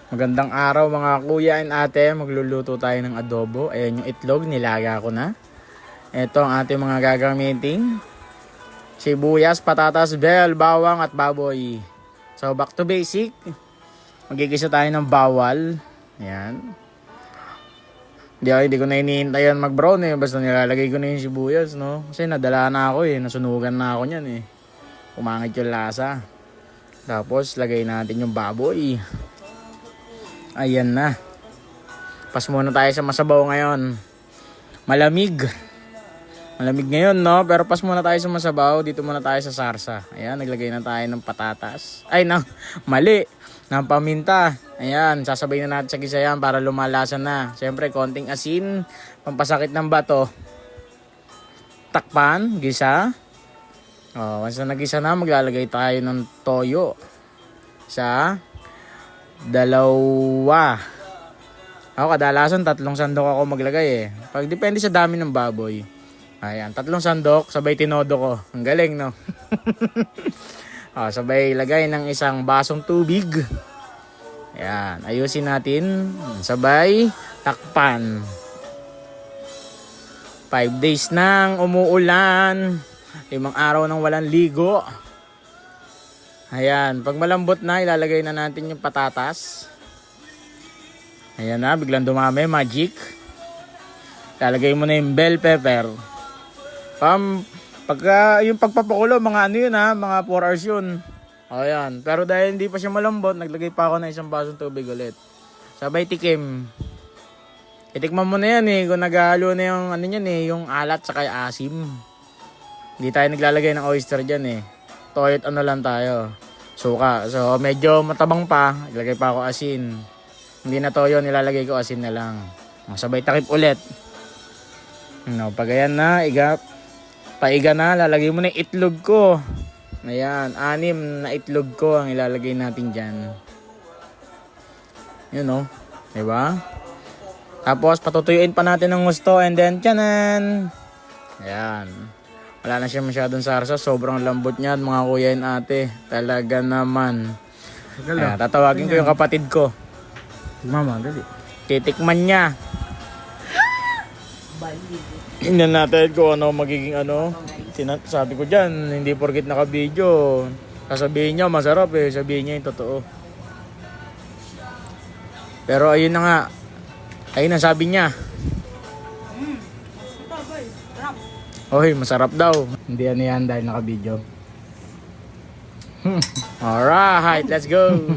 Magandang araw mga kuya and ate. Magluluto tayo ng adobo. Ayan yung itlog, nilaga ko na. Ito ang ating mga gagamitin. Sibuyas, patatas, bell, bawang at baboy. So back to basic. Magigisa tayo ng bawal. Ayan. Hindi ko na iniintay yan mag-brown Basta nilalagay ko na yung sibuyas, no? Kasi nadala na ako nasunugan na ako niyan Umangit yung lasa. Tapos lagay natin yung baboy. Ayan na. Pas muna tayo sa masabaw ngayon. Malamig ngayon, no? Pero pas muna tayo sa masabaw. Dito muna tayo sa sarsa. Ayan, naglagay na tayo ng patatas. Mali. Ng paminta. Ayan, sasabay na natin sa gisa yan para lumalasa na. Siyempre, konting asin. Pampasakit ng bato. Takpan, gisa. Once na nagisa na, maglalagay tayo ng toyo. Sa dalawa. Ako kadalasan 3 sandok ako maglagay Pag depende sa dami ng baboy. Ayan, 3 sandok, sabay tinodo ko. Ang galing, no? Sabay lagay ng 1 basong tubig. Ayan, ayusin natin. Sabay takpan. 5 days nang umuulan. 5 araw nang walang ligo. Ayan, pag malambot na, ilalagay na natin yung patatas. Ayan na, biglang dumami, magic. Ilalagay mo na yung bell pepper. Pagka yung pagpapakulo, mga ano yun mga 4 hours yun. Ayan, pero dahil hindi pa siya malambot, naglagay pa ako ng 1 basong tubig ulit. Sabay tikim. Itikman mo na yan kung naghahalo na yung ano yan yung alat sa kay asim. Hindi tayo naglalagay ng oyster dyan Toyo at ano lang tayo. Suka. So medyo matabang pa. Ilagay pa ako asin. Hindi na toyo, nilalagay ko asin na lang. Sabay takip ulit. Pag ayan na, paiga na, lalagay mo na yung itlog ko. Ayan, 6 na itlog ko ang ilalagay natin dyan. Yun diba? Tapos patutuyuin pa natin ng gusto and then tiyanan. Ayan. Wala na siya masyadong sarsa. Sobrang lambot niyan mga kuya and ate. Talaga naman. Ayan, tatawagin ko yung kapatid ko. Mama, dali. Titikman niya. Tingnan natin kung ano magiging ano. Sabi ko dyan, hindi porket naka-video. Sasabihin niya masarap Sabihin niya yung totoo. Pero ayun na nga. Ayun ang sabi niya. Oy, masarap daw. Hindi yan dahil naka-video. Alright, let's go.